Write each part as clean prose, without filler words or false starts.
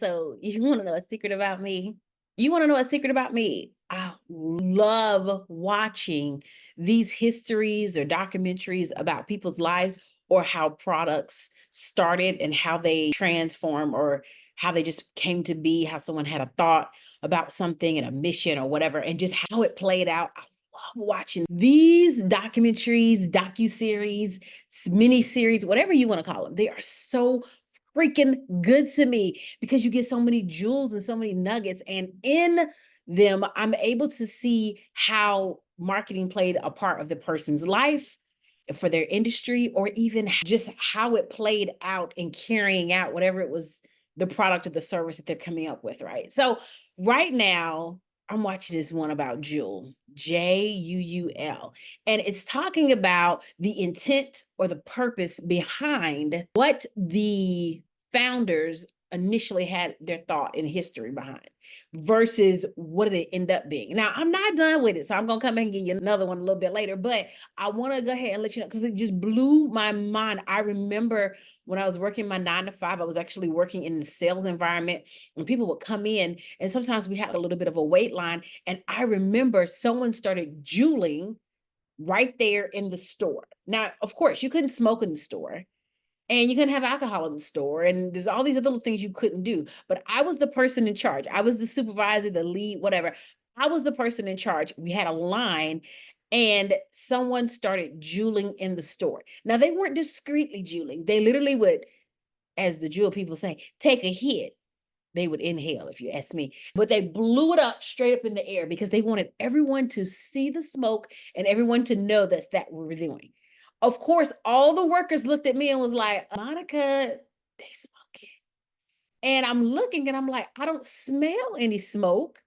So you want to know a secret about me? You want to know a secret about me? I love watching these histories or documentaries about people's lives or how products started and how they transform or how they just came to be, how someone had a thought about something and a mission or whatever, and just how it played out. I love watching these documentaries, docu-series, mini-series, whatever you want to call them. They are so freaking good to me because you get so many jewels and so many nuggets. And in them, I'm able to see how marketing played a part of the person's life for their industry, or even just how it played out in carrying out whatever it was, the product or the service that they're coming up with. Right. So, right now, I'm watching this one about Juul, Juul, and it's talking about the intent or the purpose behind what the founders initially had their thought and history behind versus what did it end up being. Now, I'm not done with it, so I'm going to come back and give you another one a little bit later, but I want to go ahead and let you know because it just blew my mind. I remember when I was working my 9 to 5, I was actually working in the sales environment, and people would come in, and sometimes we had a little bit of a wait line. And I remember someone started juuling right there in the store. Now, of course, you couldn't smoke in the store and you couldn't have alcohol in the store. And there's all these other little things you couldn't do. But I was the person in charge. I was the supervisor, the lead, whatever. I was the person in charge. We had a line and someone started juuling in the store. Now, they weren't discreetly juuling. They literally would, as the Juul people say, take a hit. They would inhale, if you ask me, but they blew it up straight up in the air because they wanted everyone to see the smoke and everyone to know that's that what we're doing. Of course, all the workers looked at me and was like, Monica, they smoking. And I'm looking and I'm like, I don't smell any smoke.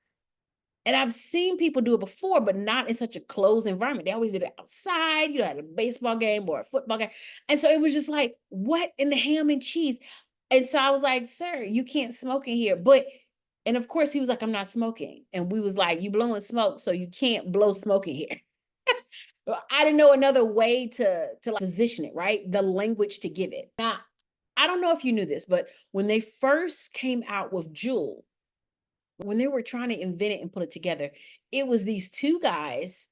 And I've seen people do it before, but not in such a closed environment. They always did it outside, at a baseball game or a football game. And so it was just like, what in the ham and cheese? And so I was like, sir, you can't smoke in here. And of course he was like, I'm not smoking. And we was like, you blowing smoke, so you can't blow smoke in here. Well, I didn't know another way to like position it, right? The language to give it. Now, I don't know if you knew this, but when they first came out with Juul, when they were trying to invent it and put it together, it was these two guys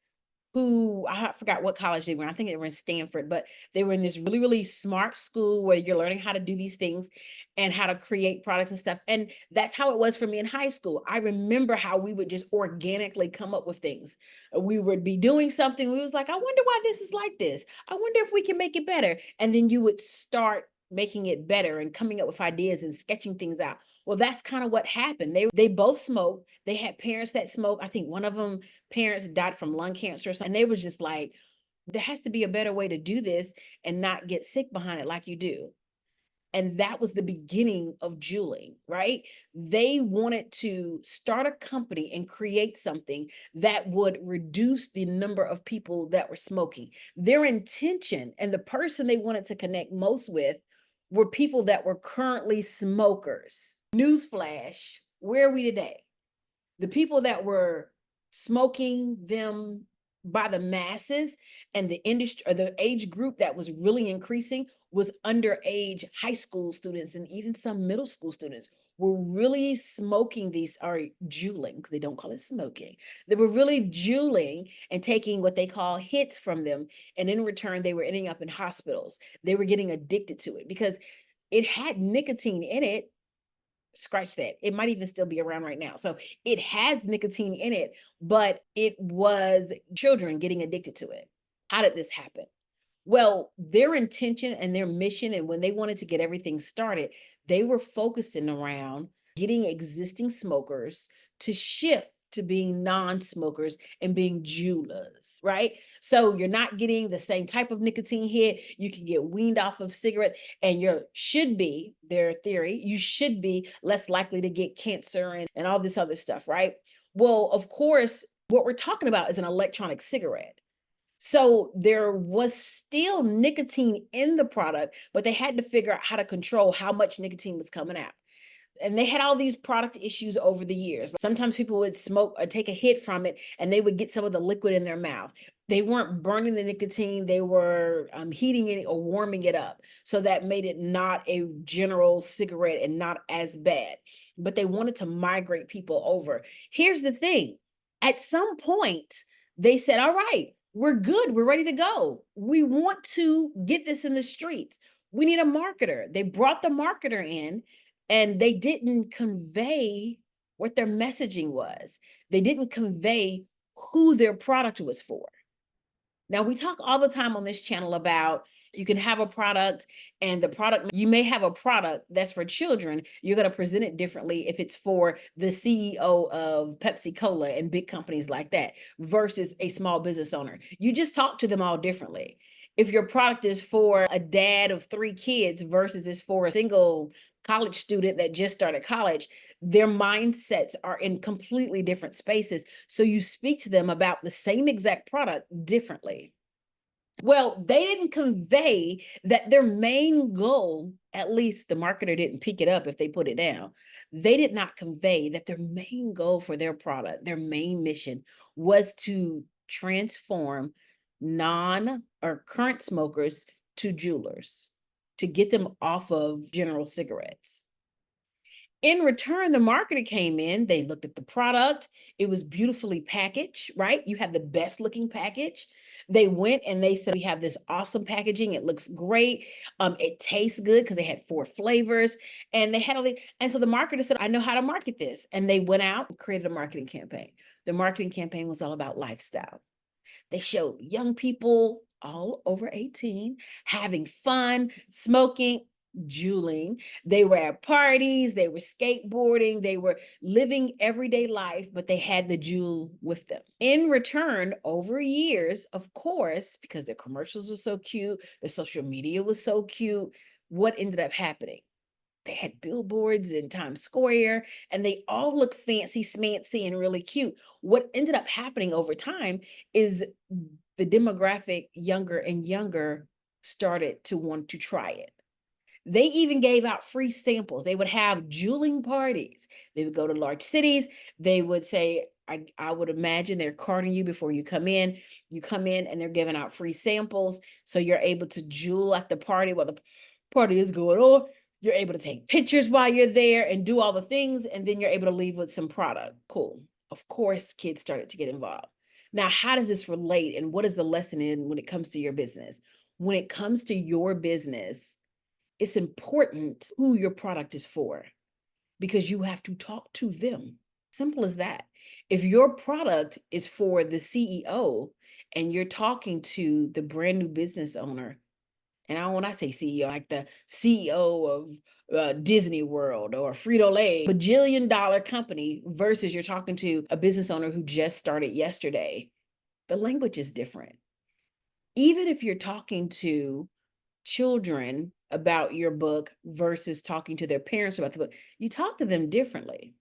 who I forgot what college they were. I think they were in Stanford, but they were in this really, really smart school where you're learning how to do these things and how to create products and stuff. And that's how it was for me in high school. I remember how we would just organically come up with things. We would be doing something. We was like, I wonder why this is like this. I wonder if we can make it better. And then you would start making it better and coming up with ideas and sketching things out. Well, that's kind of what happened. They both smoked. They had parents that smoked. I think one of them parents died from lung cancer or something. And they was just like, there has to be a better way to do this and not get sick behind it like you do. And that was the beginning of juuling, right? They wanted to start a company and create something that would reduce the number of people that were smoking. Their intention and the person they wanted to connect most with were people that were currently smokers. Newsflash, where are we today? The people that were smoking them by the masses and the industry or the age group that was really increasing was underage high school students and even some middle school students were really smoking these or juuling because they don't call it smoking. They were really juuling and taking what they call hits from them. And in return, they were ending up in hospitals. They were getting addicted to it because it had nicotine in it. Scratch that. It might even still be around right now. So it has nicotine in it, but it was children getting addicted to it. How did this happen? Well, their intention and their mission, and when they wanted to get everything started, they were focusing around getting existing smokers to shift to being non-smokers and being jewelers, right? So you're not getting the same type of nicotine hit. You can get weaned off of cigarettes, and you should be, their theory, you should be less likely to get cancer and all this other stuff, right? Well, of course, what we're talking about is an electronic cigarette. So there was still nicotine in the product, but they had to figure out how to control how much nicotine was coming out. And they had all these product issues over the years. Sometimes people would smoke or take a hit from it and they would get some of the liquid in their mouth. They weren't burning the nicotine, they were heating it or warming it up. So that made it not a general cigarette and not as bad. But they wanted to migrate people over. Here's the thing, at some point, they said, all right, we're good, we're ready to go. We want to get this in the streets. We need a marketer. They brought the marketer in, and they didn't convey what their messaging was. They didn't convey who their product was for. Now, we talk all the time on this channel about you can have a product, and the product, you may have a product that's for children. You're going to present it differently if it's for the CEO of Pepsi Cola and big companies like that versus a small business owner. You just talk to them all differently. If your product is for a dad of 3 kids versus is for a single college student that just started college, their mindsets are in completely different spaces. So you speak to them about the same exact product differently. Well, they didn't convey that their main goal, at least the marketer didn't pick it up if they put it down. They did not convey that their main goal for their product, their main mission was to transform non or current smokers to jewelers, to get them off of general cigarettes. In return, the marketer came in, they looked at the product, it was beautifully packaged, right? You have the best looking package. They went and they said, we have this awesome packaging, it looks great, it tastes good, because they had 4 flavors, and they had all the, and so the marketer said, I know how to market this. And they went out and created a marketing campaign. The marketing campaign was all about lifestyle. They showed young people all over 18 having fun, smoking, juuling. They were at parties, they were skateboarding, they were living everyday life, but they had the Juul with them. In return, over years, of course, because their commercials were so cute, their social media was so cute, what ended up happening? They had billboards in Times Square, and they all look fancy smancy and really cute. What ended up happening over time is the demographic, younger and younger, started to want to try it. They even gave out free samples. They would have juuling parties. They would go to large cities. They would say, I would imagine they're carding you before you come in. You come in and they're giving out free samples. So you're able to juul at the party while the party is going on. You're able to take pictures while you're there and do all the things. And then you're able to leave with some product. Cool. Of course, kids started to get involved. Now, how does this relate? And what is the lesson in when it comes to your business? When it comes to your business, it's important who your product is for, because you have to talk to them. Simple as that. If your product is for the CEO and you're talking to the brand new business owner, and when I say CEO, like the CEO of Disney World or Frito-Lay, bajillion-dollar company, versus you're talking to a business owner who just started yesterday, the language is different. Even if you're talking to children about your book versus talking to their parents about the book, you talk to them differently.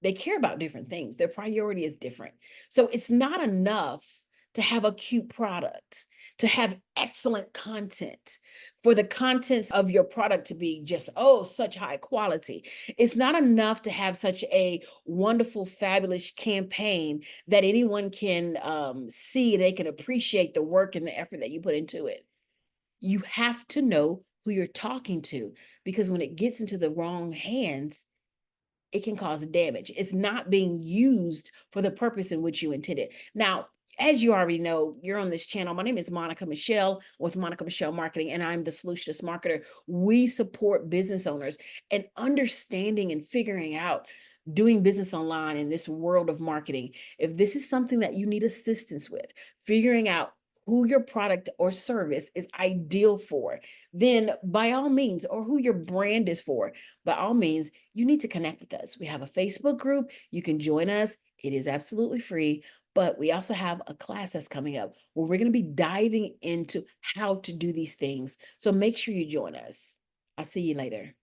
They care about different things. Their priority is different. So it's not enough to have a cute product, to have excellent content, for the contents of your product to be just, oh, such high quality. It's not enough to have such a wonderful, fabulous campaign that anyone can see, they can appreciate the work and the effort that you put into it. You have to know who you're talking to, because when it gets into the wrong hands, it can cause damage. It's not being used for the purpose in which you intended. Now, as you already know, you're on this channel. My name is Monica Michelle with Monica Michelle Marketing, and I'm the Solutionist Marketer. We support business owners and understanding and figuring out doing business online in this world of marketing. If this is something that you need assistance with, figuring out who your product or service is ideal for, then by all means, or who your brand is for, by all means, you need to connect with us. We have a Facebook group. You can join us. It is absolutely free. But we also have a class that's coming up where we're going to be diving into how to do these things. So make sure you join us. I'll see you later.